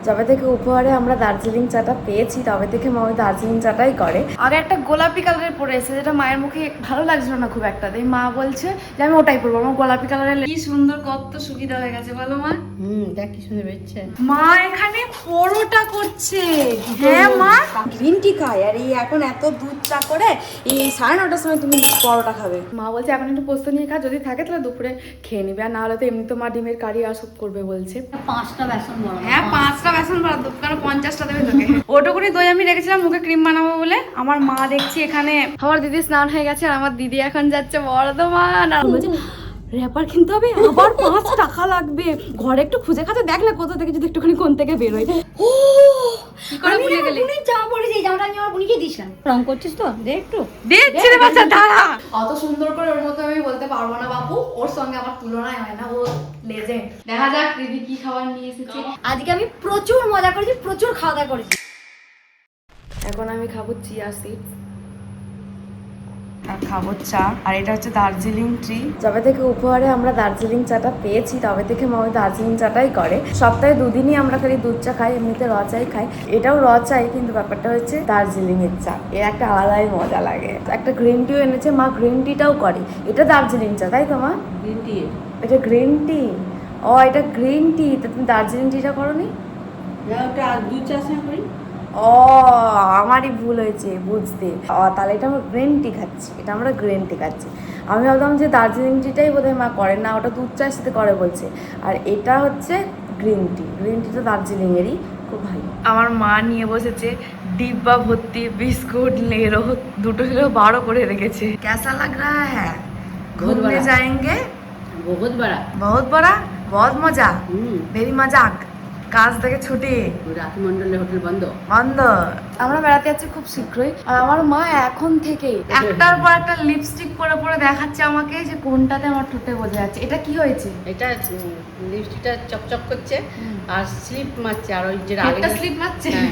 যবে থেকে উপহারে আমরা দার্জিলিং চাটা পেয়েছি তবে থেকে মা ওই দার্জিলিং চাটাই করে। আগে একটা গোলাপি কালারের পরে এসেছে যেটা মায়ের মুখে ভালো লাগছিল না খুব একটা, তাই মা বলছে যে আমি ওটাই পরবো। আমার গোলাপি কালারের কি সুন্দর, কত সুবিধা হয়ে গেছে বলো মা। দেখ কি সুন্দর বেরোচ্ছে। মা এখানে পরোটা করছে। হ্যাঁ মা, গ্রিন টি খায় আর এই এখন এত দুধ চা করে এই 9:30টার সময় তুমি পরোটা খাবে। মা বলছে এখন একটু পোস্ত নিয়ে খা, যদি থাকে তাহলে দুপুরে খেয়ে নিবে, আর না হলে তো এমনি তো মা ডিমের কারি আর সব করবে বলছে। 5টা বেসন বড়। হ্যাঁ 5টা বেসন বড়, দোকানে 50টা দেবে তোকে। ওটুকুনি দই আমি রেখেছিলাম মুখে ক্রিম বানাবো বলে। আমার মা দেখছি এখানে আমার দিদি স্নান হয়ে গেছে আর আমার দিদি এখন যাচ্ছে বর্ধমান। আর বলছে র্যাপার কিনতে হবে, আবার 5 টাকা লাগবে। ঘরে একটু খুঁজে খাতে দেখলে কোথা থেকে যদি একটুখানি কোন থেকে বেরোয়। ও কি করে ভুলে গেলি? বুনি জামা পরেছি, এই জামাটা আমি আমার বুনিকে দিয়েছিলাম। রং করছিস তো দে একটু। দেখছি রে বাচ্চা, দাঁড়া। অত সুন্দর করে ওর মতো আমি বলতে পারবো না বাপু, ওর সঙ্গে আমার তুলনাই হয় না, ও লেজেন্ড। দেখা যাক দিদি কি খাবার নিয়ে এসেছে। আজকে আমি প্রচুর মজা করেছি, প্রচুর খাওয়া দাওয়া করেছি। এখন আমি খাবো চিয়া সিডস আর খাবো চা, আর এটা হচ্ছে দার্জিলিং ট্রি। যবে থেকে উপহারে আমরা দার্জিলিং চাটা পেয়েছি তবে থেকে মা ওই দার্জিলিং চাটাই করে। সপ্তাহে 2 দিনই আমরা খালি দুধ চা খাই, এমনিতে র চাই খাই। এটাও র চাই, কিন্তু ব্যাপারটা হচ্ছে দার্জিলিং এর চা, এর একটা আলাদাই মজা লাগে। একটা গ্রিন টিও এনেছে মা, গ্রিন টিটাও করে। এটা দার্জিলিং চা তাই তো মা? গ্রিন টি, এটা গ্রিন টি। ও এটা গ্রিন টি, তা তুমি দার্জিলিং টিটা করো নি? ওটা দুধ চা করি। ও আমারই ভুল হয়েছে বুঝতে। তাহলে এটা আমরা গ্রিন টি খাচ্ছি, এটা আমরা গ্রিন টি খাচ্ছি। আমি ভাবলাম যে দার্জিলিং টিটাই বোধহয় মা করেন না, ওটা দুধ চায়ের সাথে করে বলছে। আর এটা হচ্ছে গ্রিন টি, গ্রিন টি তো দার্জিলিংয়েরই, খুব ভালো। আমার মা নিয়ে বসেছে ডিব্বা ভর্তি বিস্কুট, লেরো, দুটো কিলো 12 করে রেখেছে। কেসা লাগ রা হ্যাঁ? ঘুরনে যাएंगे বহুত বড়, বহুত বড়া, বহুত মজা, ভেরি মজাক। কাজ থেকে ছুটি, রাত মন্ডলে হোটেল বন্ধ বন্ধ। আমরা বেড়াতে যাচ্ছি খুব শীঘ্রই। আর আমার মা এখন থেকে একটার পর একটা লিপস্টিক পরে পরে দেখাচ্ছে আমাকে যে কোনটাতে আমার ঠোঁটে বোঝা যাচ্ছে। এটা কি হয়েছে? এটা লিপস্টিকটা চকচক করছে আর স্লিপ মারছে, আর ওই যে একটা স্লিপ মারছে আর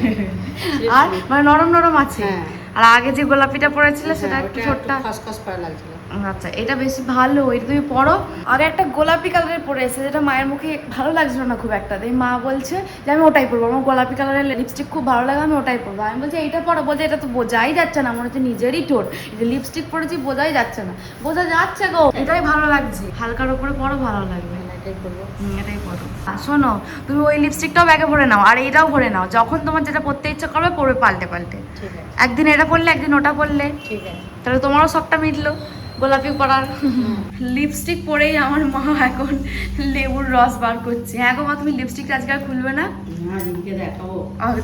আর মানে নরম নরম আছে। হ্যাঁ। আর আগে যে গোলাপিটা পরেছিল সেটা একটু ঠোঁটটা খসখস করা লাগছিল। আচ্ছা এটা বেশি ভালো, এটা তুমি পরো। আগে একটা গোলাপি কালারের পরে এসেছে যেটা মায়ের মুখে ভালো লাগছিল না খুব একটা, তাই মা বলছে যে আমি ওটাই পরবো। আমার গোলাপি কালারের লিপস্টিক খুব ভালো লাগে, আমি ওটাই পরবো। আমি বলছি এইটা পরো, বলছে এটা তো বোঝাই যাচ্ছে না, মনে হচ্ছে নিজেরই ঠোঁট। যে লিপস্টিক পরেছি বোঝাই যাচ্ছে না। বোঝা যাচ্ছে গো, এটাই ভালো লাগছে। হালকার উপরে পরো, ভালো লাগবে। এটাই পরো। আর শোনো, তুমি ওই লিপস্টিকটাও ব্যাগে ভরে নাও আর এইটাও ভরে নাও, যখন তোমার যেটা পরতে ইচ্ছা করবে পরবে পাল্টে পাল্টে। ঠিক আছে, একদিন এটা পরলে একদিন ওটা পরলে, ঠিক আছে। তাহলে তোমারও শখটা মিটলো গোলাপি পরার। লিপস্টিক পরেই আমার মা এখন লেবুর রস বার করছে। হ্যাঁ গো মা, তুমি লিপস্টিকটা আজকে আর খুলবে না? দিদিকে দেখাবো।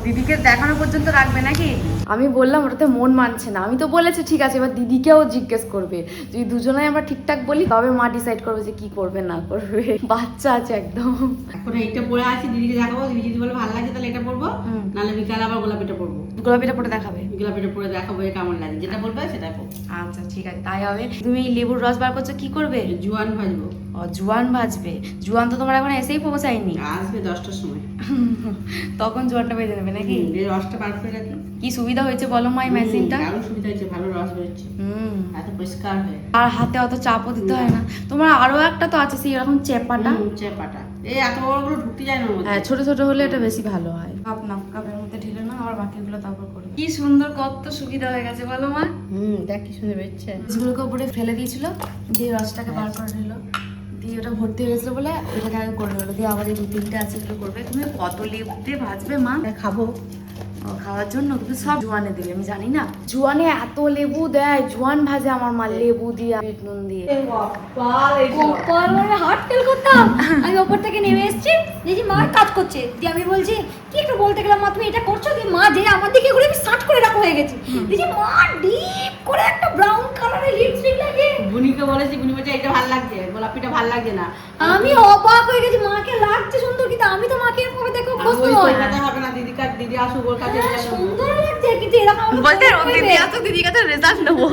দিদিকে দেখানো পর্যন্ত রাখবে নাকি? আমি বললাম ওটাতে মন মানছে না। আমি তো বলেছি ঠিক আছে, এবার দিদিকেও জিজ্ঞেস করবে। যদি দুজনেই আমরা ঠিকঠাক বলি তবে মা ডিসাইড করবে যে কি করবে না করবে। বাচ্চা আছে একদম। এখন এইটা পরে আছি, দিদিকে দেখাবো। দিদি যদি বলে ভালো লাগে তাহলে এটা পরবো, নাহলে বিকালে আবার গোলাপিটা পরবো। গোলাপিটা পরে দেখাবে? গোলাপিটা পরে দেখাবো কেমন লাগে, যেটা বলবে সেটা পরবো। আচ্ছা ঠিক আছে, তাই হবে। তুমি লেবুর রস বার করছো, কি করবে? জোয়ান ভাজবো। ও জোয়ান ভাজবে। জোয়ান তো তোমার এখন এসেই পৌঁছায়নি, আসবে 10টার সময়। তখন জোয়ানটা বেজে নেবে নাকি? এই রসটা বার করে রাখি। কি সুবিধা হয়েছে বলো মা এই মেশিনটা? আরো সুবিধা হয়েছে, ভালো রস বেরোচ্ছে, এত পরিষ্কার হয়। আর হাতে অত চাপও দিতে হয় না। তোমার আরো একটা তো আছে সেই এরকম চেপাটা। চেপাটা এই এত বড়গুলো ঢুকতে যায় না। হ্যাঁ ছোট ছোট হলে এটা বেশি ভালো হয়। কাপ নাও, কাপের মধ্যে ঢেলে না, আবার বাকিগুলো তারপর করবে। কি সুন্দর, কত সুবিধা হয়ে গেছে বলো মা। দেখ কি সুন্দর বেরোচ্ছে। যেগুলোকে উপরে ফেলে দিয়েছিল দিয়ে রসটাকে বার করে নিল, দিয়ে ওটা ভর্তি হয়ে গেছিলো বলে ওটাকে আগে করে নিলো, দিয়ে আবার এই 2-3টে আছে এগুলো করবে। তুমি কত লেবু দিয়ে ভাজবে মা? খাবো খাওয়ার জন্য তুমি সব জোয়ানে দিলে, আমি জানি না জোয়ানে এত লেবু দেয়। জোয়ান ভাজে আমার মা লেবু দিয়ে, বিট নুন দিয়ে। হাট তেল করতাম আমি ওপর থেকে নেমে এসেছি, দেখি মা কাজ করছে। দিয়ে আমি বলছি কি একটু বলতে গেলাম, মা তুমি এটা করছো? দিয়ে মা যে আমার দিকে ঘুরে আমি সার্চ করে রাখা হয়ে গেছি। দেখি মা ডিপ করে একটা ব্রাউন কালারের লিপস্টিক লাগিয়ে। বুনিকে বলেছি, বুনি বলছে এটা ভালো লাগছে, গোলাপিটা ভালো লাগছে না। আমি অবাক হয়ে গেছি, মাকে লাগছে সুন্দর, কিন্তু আমি তো মাকে এভাবে দেখো পছন্দ হয় না। হবে না, দিদি আসুক ওর কাছে। সুন্দর লাগছে কিন্তু এরকম বলতে দিদি এত দিদি কাছে রেজাল্ট নেবো।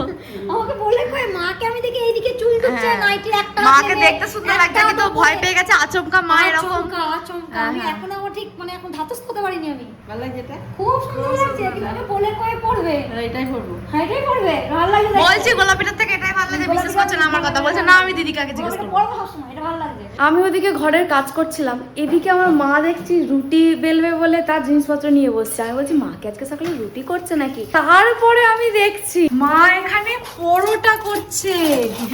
আমাকে বলে কই মাকে আমি দেখি এইদিকে চুল করছে, নাইটি একটা মাকে দেখতে সুন্দর লাগছে কিন্তু ভয় পেয়ে গেছে আচমকা মা এরকম। আচমকা আমি এখন আমার ঠিক মানে এখন ধাতস্থ হতে পারিনি আমি। ভালো লাগছে এটা? খুব সুন্দর লাগছে, কিভাবে বলে কয়ে পড়বে। এটাই পরবো। হ্যাঁ এটাই পড়বে, ভালো লাগছে দেখতে। বলছি গোলাপিটার থেকে এটাই ভালো লাগে, বিশ্বাস করছে না আমার কথা, বলছে না আমি দিদিকে আগে জিজ্ঞেস এটা করবো। পড়বো সবসময়, এটা ভালো লাগছে। আমি ওদিকে ঘরের কাজ করছিলাম, এদিকে আমার মা দেখছি রুটি বেলবে বলে তার জিনিসপত্র নিয়ে বসছে। আমি বলছি মাকে আজকে সকালে রুটি করছে নাকি, তারপরে আমি দেখছি মা এখানে পরোটা করছে।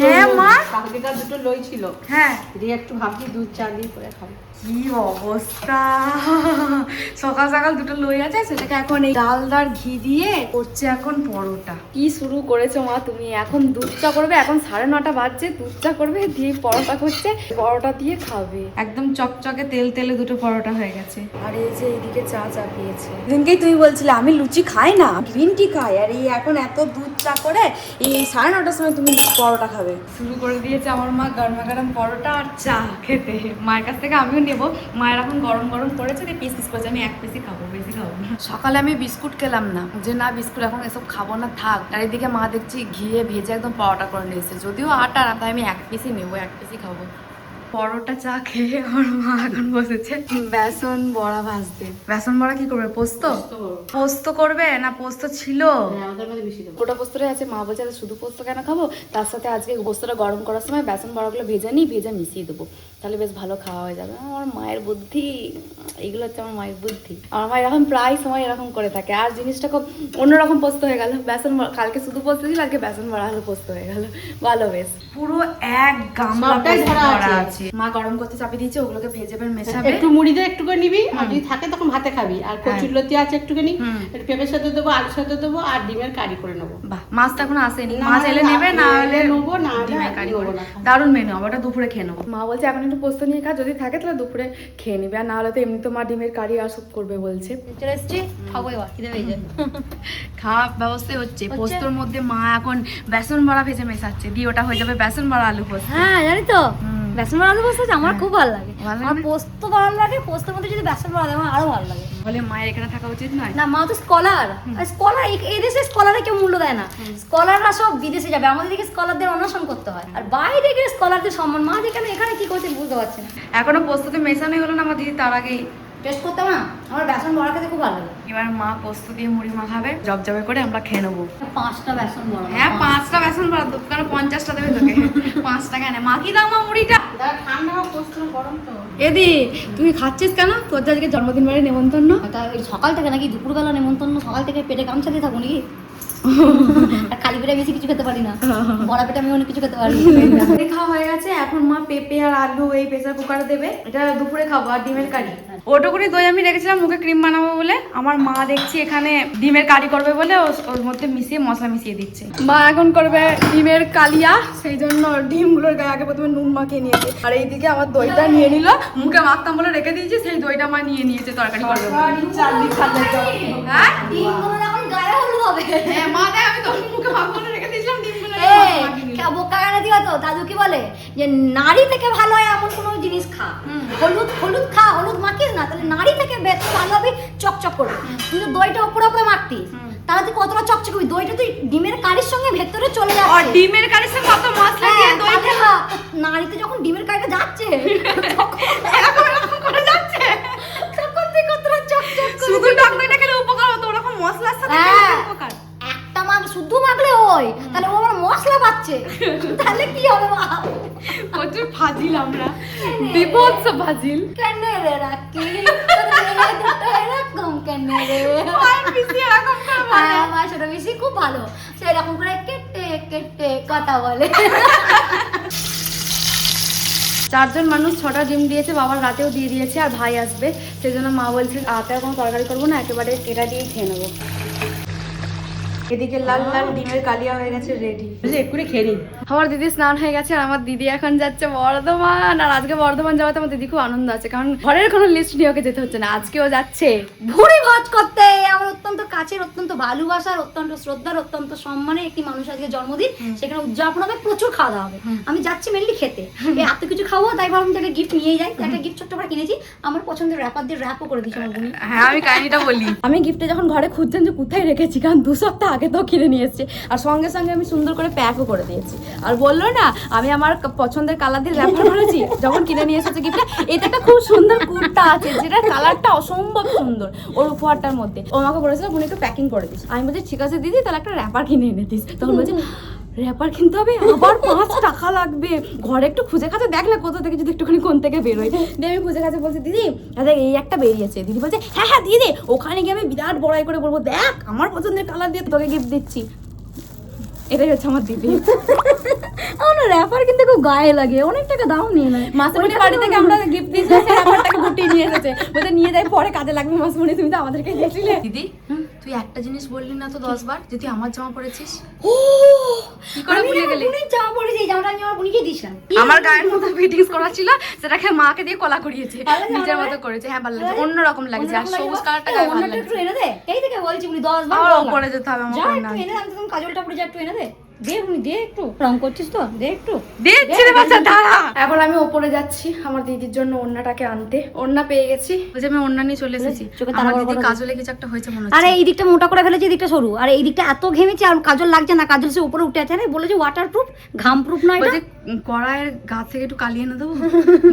হ্যাঁ মা, কালকেকার দুটো লই ছিল, হ্যাঁ দিয়ে একটু ভাবছি দুধ চা দিয়ে করে খাবো। কি অবস্থা, সকাল সকাল দুটো লই আছে, সেটাকে এখন এই ডালদার ঘি দিয়ে করছে এখন পরোটা। কি শুরু করেছো মা তুমি, এখন দুধ চা করবে, এখন 9:30 বাজছে, দুধ চা করবে দিয়ে পরোটা করছে, পরোটা দিয়ে খাবে। একদম চকচকে তেল তেলে দুটো পরোটা হয়ে গেছে। আর এই যে এইদিকে চা চাপিয়েছে। দিনকেই তুমি বলছিলে আমি লুচি খাই না, গ্রিন টি খাই, আর এই এখন এত দুধ চা করে এই 9:30টার সময় তুমি পরোটা খাবে। শুরু করে দিয়েছে আমার মা গরমা গরম পরোটা আর চা খেতে। মায়ের কাছ থেকে আমিও নেবো, মায়ের এখন গরম গরম করেছে, পিস পিস করেছে, আমি এক পিসই খাবো, বেশি খাবো না। সকালে আমি বিস্কুট খেলাম না, যে না বিস্কুট এখন এসব খাবো না থাক, আর এদিকে মা দেখছি ঘিয়ে ভেজে একদম পরোটা করে নিয়েছে, যদিও আটা না, তাই আমি এক পিসই নেবো, এক পিসই খাবো। পরোটা চা খেয়ে আমার মা এখন বসেছে বেসন বড়া ভাজতে। বেসন বড়া কি করবে, পোস্ত? পোস্ত করবে না, পোস্ত ছিল আমাদের মধ্যে বেশি দেবো। গোটা পোস্তটাই আছে, মা বলছে শুধু পোস্ত কেন খাবো, তার সাথে আজকে পোস্তটা গরম করার সময় বেসন বড়াগুলো ভেজে নিই, ভেজে মিশিয়ে দেবো, তাহলে বেশ ভালো খাওয়া হয়ে যাবে। আমার মায়ের বুদ্ধি, এইগুলো হচ্ছে আমার মায়ের বুদ্ধি। আমার মা এরকম প্রায় সময় এরকম করে থাকে। আর জিনিসটা খুব অন্যরকম পোস্ত হয়ে গেল, বেসন কালকে শুধু পোস্ত ছিল, আজকে বেসন বড়া হলো পোস্ত হয়ে গেল, ভালো বেশ। পুরো এক গামলা সবটাই পোস্ত ভরা করা আছে। আছে। মা গরম করতে চাপিয়ে দিয়েছে, ওগুলোকে ভেজে বের মেশাবে। একটু মুড়ি দিয়ে একটু করে নিবি, আর যদি থাকে তখন ভাতে খাবি। আর কচুর লতি আছে একটুখানি, একটু পেঁপের সাথে দেবো, আলুর সাথে দেবো, আর ডিমের কারি করে নেবো। বাহ, মাছটা এখন আসেনি, না, মাছ এলে নেবে, না হলে নেবো, না হলে ডিমের কারি নেবো করে। না। দারুণ মেনু, আবার ওটা দুপুরে খেয়ে নেবো। মা বলছে এখন একটু পোস্ত নিয়ে খা, যদি থাকে তাহলে দুপুরে খেয়ে নিবে, আর না হলে তো এমনি তো মা ডিমের কারি আর সব করবে বলছে। চলে এসছি, খাবো এবার, খিদে পেয়েছে। খাওয়া ব্যবস্থা হচ্ছে, পোস্তর মধ্যে মা এখন বেসন বড়া ভেজে মেশাচ্ছে, দিয়ে ওটা হয়ে যাবে বেসন বড়া আলু পোস্ত। হ্যাঁ জানি তো, বেসন বড়া আলু পোস্ত আমার খুব ভালো লাগে। ভালো আমার লাগে? পোস্ত ভালো লাগে, পোস্তের মধ্যে যদি বেসন বড়া দেয় আমার আরো ভালো লাগে। বলে মায়ের এখানে থাকা উচিত নয়? না, মা তো স্কলার, স্কলার এই দেশে স্কলারে কেউ মূল্য দেয় না, স্কলাররা সব বিদেশে যাবে, আমাদের দিকে স্কলারদের অন্বেষণ করতে হয়, আর বাইরে গিয়ে স্কলারদের সম্মান। মা যেখানে এখানে কি করছে বুঝতে পারছি না। এখনো পোস্ততে মেশানোই হলো না আমার দিদি, তার আগেই টেস্ট করতাম না, আমার বেসন বড়া খেতে খুব ভালো লাগে। এবার মা পোস্ত দিয়ে মুড়ি মাখাবে, জবজবে করে আমরা খেয়ে নেবো। 5টা বেসন বড়া। হ্যাঁ 5টা বেসন বড়া, দোকানে 50টা দেবে তোকে, 5 টাকা এনে মা কি দাও মা মুড়িটা। ঠান্ডা হোক, পোস্ত গরম তো। এদি তুই খাচ্ছিস কেন, তোর যে আজকে জন্মদিন বাড়ি নেমন্তন্ন? তা ওই সকাল থেকে নাকি দুপুরবেলা নেমন্তন্ন, সকাল থেকে পেটে গামছা দিয়ে থাকবো নাকি? আর খালি পেটে বেশি কিছু খেতে পারি না, বড়া পেটে আমি অনেক কিছু খেতে পারি। খাওয়া হয়ে গেছে, এখন মা পেঁপে আর আলু এই প্রেসার কুকারে দেবে, এটা দুপুরে খাবো। আর ডিমের কারি, ওটুকুনি দই আমি রেখেছিলাম মুখে ক্রিম বানাবো বলে, আমার মা দেখছি এখানে ডিমের কারি করবে বলে ওর মধ্যে মিশিয়ে মশলা মিশিয়ে দিচ্ছে। মা এখন করবে ডিমের কালিয়া, সেই জন্য ডিমগুলোর গায়ে আগে প্রথমে নুন মাখিয়ে নিয়েছে, আর এইদিকে আমার দইটা নিয়ে নিল, মুখে মাখতাম বলে রেখে দিয়েছি, সেই দইটা মা নিয়ে নিয়েছে তরকারি করবে। হ্যাঁ ডিমগুলো এখন গায়ে হলুদ হবে। হ্যাঁ মা দেখ, আমি তোর মুখে মাখবো বলে রেখে দিয়েছিলাম ডিমগুলো। বোকা গানে দিও তো, দাদু কি বলে যে নারী থেকে ভালো হয় এমন কোনো জিনিস খা, হলুদ হলুদ খা, হলুদ মাখিস না, তাহলে নারী থেকে ভালো হবে, চকচক করবে। তুই তো দইটা উপরে উপরে মাখতিস, তাহলে তুই কতটা চকচক করবি, দইটা তুই ডিমের কারির সঙ্গে ভেতরে চলে যাচ্ছে। আর ডিমের কারির সঙ্গে কত মশলা দিয়ে দই খা, নারীতে যখন ডিমের কারিটা যাচ্ছে এরকম করে যাচ্ছে, তখন তুই কতটা চকচক করবি। শুধু টক দইটা খেলে উপকার হতো, ওরকম মশলার সাথে হ্যাঁ। খেলে উপকার। একটা মাগ শুধু মাগলে ওই, তাহলে ও আবার মশলা পাচ্ছে, তাহলে কি হবে মা? প্রচুর ফাজিল আমরা, বিভৎস ফাজিল। কেন রে রাখি এরকম কেন রে? মায়ের পিসি এরকম করে বলে। হ্যাঁ, আমার ছোট বেশি খুব ভালো, সেরকম করে কেটে কেটে কথা বলে। 4 জন মানুষ 6টা ডিম দিয়েছে, বাবার রাতেও দিয়ে দিয়েছে, আর ভাই আসবে, সেই জন্য মা বলছে রাতে আর কোনো তরকারি করবো না, একেবারে এটা দিয়ে খেয়ে নেবো। এদিকে লাল লাল ডিমের কালিয়া হয়ে গেছে রেডি, এক্ষুনি খেয়ে নি। আমার দিদি স্নান হয়ে গেছে, আর আমার দিদি এখন যাচ্ছে বর্ধমান। আর আজকে বর্ধমান যাওয়াতে আমার দিদি খুব আনন্দ আছে, কারণ ঘরের কোনো লিস্ট নিয়ে ওকে যেতে হচ্ছে না, আজকেও যাচ্ছে ভুড়ি ভাজ করতে। আমার অত্যন্ত কাছের, অত্যন্ত ভালোবাসার, অত্যন্ত শ্রদ্ধার, অত্যন্ত সম্মানের একটি মানুষ আজকে জন্মদিন, সেখানে উদযাপন হবে, প্রচুর খাওয়া দাওয়া হবে। আমি যাচ্ছি মেনলি খেতে, এত কিছু খাবো, তাই ভাবলাম যে একটা গিফট নিয়ে যাই। একটা গিফট ছোট্ট করে কিনেছি, আমার পছন্দের র্যাপার দিয়ে র্যাপও করে দিয়েছি আমার বোন। হ্যাঁ আমি কাহিনীটা বলি, আমি গিফটে যখন ঘরে খুঁজছেন যে কোথায় রেখেছি, কারণ 2 সপ্তাহ আগে তো কিনে নিয়ে এসছে, আর সঙ্গে সঙ্গে আমি সুন্দর করে প্যাকও করে দিয়েছি। আর বললো না আমি আমার পছন্দের কালার দিয়ে র্যাপার করেছি যখন কিনে নিয়ে এসেছে গিফটে। এটা একটা খুব সুন্দর কুর্তা আছে যেটার কালারটা অসম্ভব সুন্দর ওর উপহারটার মধ্যে। ও আমাকে বলেছিল বোন একটু প্যাকিং করে দিস। আমি বলছি ঠিক আছে দিদি, তাহলে একটা র্যাপার কিনে এনে দিস। তখন বলছে র্যাপার কিনতে হবে, আবার 5 টাকা লাগবে, ঘরে একটু খুঁজে খাতে দেখলে কোথা থেকে যদি একটুখানি কোন থেকে বেরোয়। দিয়ে আমি খুঁজে খাতে বলছি দিদি দাদা এই একটা বেরিয়েছে। দিদি বলছে হ্যাঁ হ্যাঁ দিদি, ওখানে গিয়ে আমি বিরাট বড়াই করে বলবো দেখ আমার পছন্দের কালার দিয়ে তোকে গিফট দিচ্ছি। এটাই হচ্ছে আমার দিদি। আমার র্যাপার কিন্তু খুব গায়ে লাগে, অনেক টাকা দাম নিয়ে নেয়। মাসুমণি বাড়ি থেকে আমরা গিফট দিয়েছি, সেই র্যাপারটাকে গুটিয়ে নিয়ে এসেছে, বলতে নিয়ে যাই পরে কাজে লাগবে। মাসুমণি তুমি তো আমাদেরকে দিয়েছিলে। দিদি তুই একটা জিনিস বললি না তো 10 বার যে তুই আমার জামা পরেছিস। ও কি করে ভুলে গেলি? আমি জামা পরেছি, এই জামাটা আমি আমার বোনকে দিয়েছিলাম। আমার গায়ের মতো ফিটিংস করা ছিল, সেটাকে মাকে দিয়ে কলা করিয়েছে, ভালো লাগছে নিজের আমার? মতো করেছে। হ্যাঁ ভালো লাগছে, অন্যরকম লাগছে। আর সবুজ কালারটা গায়ে ভালো লাগছে। একটু এনে দে, এই থেকে বলছি উনি 10 বার আমার বললাম। উপরে যেতে হবে, আমার যা উপরে একটু না। এনে দে, আমি তখন কাজলটা পরে যা একটু এনে দে। দে উনি দে, একটু রং করছিস তো দে একটু। দিচ্ছি রে বাচ্চা দাঁড়া। এখন আমি ওপরে যাচ্ছি আমার দিদির জন্য ওড়নাটাকে আনতে। ওড়না পেয়ে গেছি, ওই যে আমি ওড়না নিয়ে চলে এসেছি। চোখে আমার তারা দিদি বড় কাজলে কিছু একটা হয়েছে মনে আরে হচ্ছে। এই দিকটা মোটা করে ফেলেছে, এই দিকটা সরু, আর এই দিকটা এত ঘেমেছে আর কাজল লাগছে না, কাজল সে উপরে উঠে আছে না, বলেছে ওয়াটার প্রুফ, ঘাম প্রুফ নয় এটা। বলছে কড়াইয়ের গা থেকে একটু কালিয়ে এনে দেবো,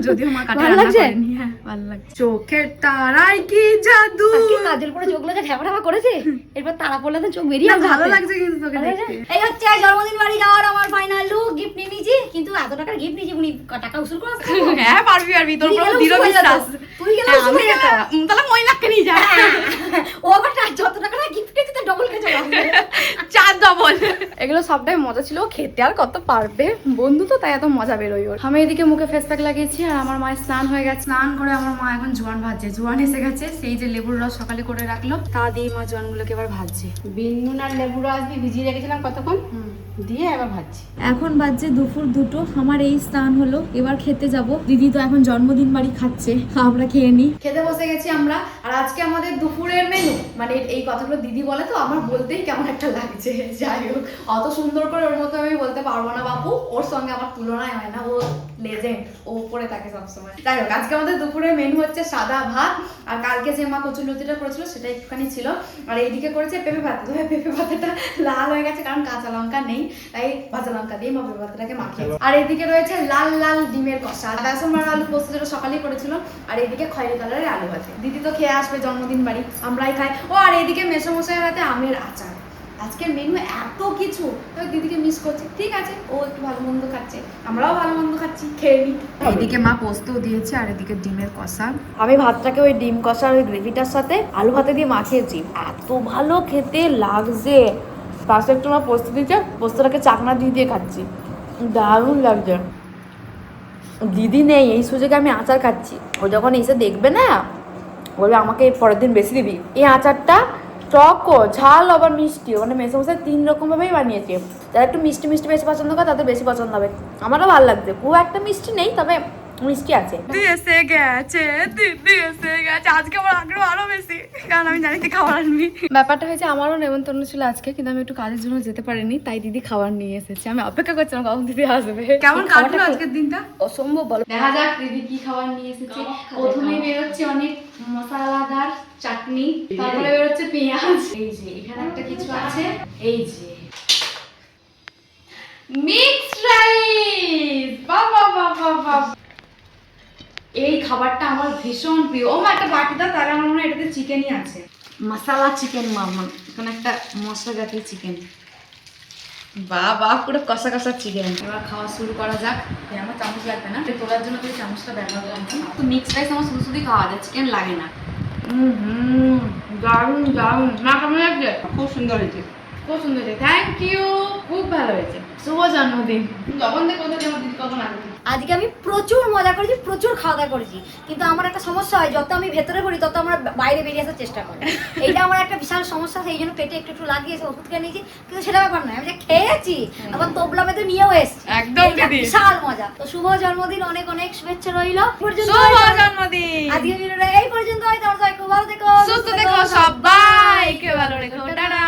যদিও মা কাটে ভালো রান্না লাগছে? করেনি। হ্যাঁ ভালো লাগছে। চোখের তারাই কি জাদু। আজকে কাজল পরে চোখগুলো যে ঠ্যাপা ঠ্যাপা করেছে, এরপর তারা পড়লে তো চোখ বেরিয়ে না, আসবে ভালো হাতে। লাগছে কিন্তু তোকে ভালো দেখতে। লাগছে? এই হচ্ছে জন্মদিন বাড়ি যাওয়ার আমার ফাইনাল লুক। গিফট নিয়ে নিয়েছি, কিন্তু এত টাকার গিফট নিয়েছি উনি টাকা উসুল করে আসতে হবে। হ্যাঁ পারবি পারবি, তোর তুই উপর গেলে দৃঢ় উসুল হয়ে বিশ্বাস। যেত। তুই গেলে হ্যাঁ, উসুল আমি হয়ে যেত। তাহলে ময়নাকে নিয়ে যা। ও আবার যত টাকা গিফট পেয়েছে তার ডবল কে চলে আসবে। 4 ডবল। এগুলো সবটাই মজা ছিল, খেতে আর কত পারবে, বন্ধু তো তাই এত মজা বেরোয় ওর। আমি এদিকে মুখে ফেস প্যাক লাগিয়েছি, আর আমার মায়ের স্নান হয়ে গেছে। স্নান করে আমার মা এখন জোয়ান ভাজছে। জোয়ান এসে গেছে, সেই যে লেবুর রস সকালে করে রাখলো তা দিয়ে মা জোয়ানগুলোকে এবার ভাজছে। বিন নুন আর লেবু রস দিয়ে ভিজিয়ে রেখেছিলাম কতক্ষণ, দিয়ে এবার ভাজছি। এখন বাজছে দুপুর 2টো, আমার এই স্নান হলো, এবার খেতে যাব। দিদি তো এখন জন্মদিন বাড়ি খাচ্ছে, আমরা খেয়ে নিই। খেতে বসে গেছি আমরা। আর আজকে আমাদের দুপুরের মেনু, মানে এই কথাগুলো দিদি বলে তো আমার বলতেই কেমন একটা লাগছে। যাই হোক, অত সুন্দর করে ওর মতো আমি বলতে পারবো না বাপু, ওর সঙ্গে আমার তুলনায় হয় না, ও লেজেন্ড, ও উপরে থাকে সবসময়। যাই হোক, আজকে আমাদের দুপুরের মেনু হচ্ছে সাদা ভাত, আর কালকে যে মা কচুরলতিটা করেছিল সেটা একটুখানি ছিল, আর এইদিকে করেছে পেঁপে ভাত। তবে পেঁপে ভাতটা লাল হয়ে গেছে কারণ কাঁচা লঙ্কা নেই, তাই ভাজা লঙ্কা দিয়ে মা পেঁপে ভাতটাকে মাখিয়ে। আর এইদিকে রয়েছে লাল লাল ডিমের কষা, বেসন মারা আলু পোস্ত যেটা সকালেই করেছিল, আর এইদিকে খয়েরি কালারের আলু ভাজা। দিদি তো খেয়ে আসবে জন্মদিন বাড়ি, আমরাই খাই। ও আর এইদিকে মেসোমশাইয়ের হাতে আমের আচার। আজকের মেনু এত কিছু, দিদিকে মিস করছি। ঠিক আছে, ও একটু ভালো মন্দ খাচ্ছে, আমরাও ভালো মন্দ খাচ্ছি, খেয়ে নি। এদিকে মা পোস্তও দিয়েছে, আর এদিকে ডিমের কষা। আমি ভাতটাকে ওই ডিম কষার ওই গ্রেভিটার সাথে আলু ভাতে দিয়ে মাখিয়েছি, এত ভালো খেতে লাগছে। পাশে একটু মা পোস্ত দিয়েছে, পোস্তটাকে চাকনা দিয়ে দিয়ে খাচ্ছি, দারুণ লাগছে। দিদি নেই, এই সুযোগে আমি আচার খাচ্ছি। ও যখন এসে দেখবে না, বলবে আমাকে পরের দিন বেশি দিবি। এই আচারটা টকও, ঝাল, আবার মিষ্টিও, মানে মেসোমশাই 3 রকম ভাবেই বানিয়েছে। যারা একটু মিষ্টি মিষ্টি বেশি পছন্দ করে তাদের বেশি পছন্দ হবে। আমারও ভালো লাগছে, খুব একটা মিষ্টি নেই, তবে মিষ্টি আছে। দিদি এসে গেছে, দিদি এসে গেছে। আজকে আমার আগ্রহ আরো বেশি, কারণ আমি জানি তুই খাবার আনবি। ব্যাপারটা হয়েছে আমারও নেমন্তন্ন ছিল আজকে, কিন্তু আমি একটু কাজের জন্য যেতে পারিনি, তাই দিদি খাবার নিয়ে এসেছে। আমি অপেক্ষা করছিলাম কখন দিদি আসবে। কেমন কাটলো আজকের দিনটা? অসম্ভব বলো। দেখা যাক দিদি কি খাবার নিয়ে এসেছে। প্রথমেই বেরোচ্ছে অনেক মশলাদার চাটনি, তারপরে বেরোচ্ছে পেঁয়াজ। এই যে এখানে একটা কিছু আছে, এই যে মিক্সড রাইস। বাবা বাবা বাবা, এই খাবারটা আমার ভীষণ প্রিয়। ও মা একটা বাটি দাও, তাহলে আমার মনে হয় এটাতে চিকেনই আছে। মশলা চিকেন মামা, এখানে একটা মশলা জাতীয় চিকেন। বাবা পুরো কষা কষা চিকেন। এবার খাওয়া শুরু করা যাক। আমার চামচ লাগবে না, তোলার জন্য তুই চামচটা ব্যবহার করছি। তো মিক্সড রাইস আমার শুধু শুধুই খাওয়া যায়, চিকেন লাগে না। দারুণ দারুণ। না কেমন লাগছে? খুব সুন্দর হয়েছে, খুব সুন্দর হয়েছে, থ্যাংক ইউ, খুব ভালো হয়েছে। শুভ জন্মদিন। তখন থেকে কোথাও যেমন দিদি কখন আগে। আজকে আমি প্রচুর মজা করেছি, প্রচুর খাওয়া দাওয়া করেছি, কিন্তু আমার একটা সমস্যা হয়, যত আমি ভেতরে পড়ি তত আমার বাইরে বেরিয়ে আসার চেষ্টা করি। এইটা আমার একটা বিশাল সমস্যা, সেই জন্য পেটে একটু একটু লাগিয়ে এসে ওষুধ খেয়ে নিয়েছি, কিন্তু সেটা ব্যাপার নয়, আমি যে খেয়েছি আবার তোবলা মেতে নিয়েও এসেছি, একদম এটা দিদি। বিশাল মজা। তো শুভ জন্মদিন, অনেক অনেক শুভেচ্ছা রইল। শুভ জন্মদিন। আজকে ভিডিওটা এই পর্যন্ত হয়, তোমরা সবাই খুব ভালো থেকো, সুস্থ থেকো, সবাইকে ভালো রেখো, টাটা।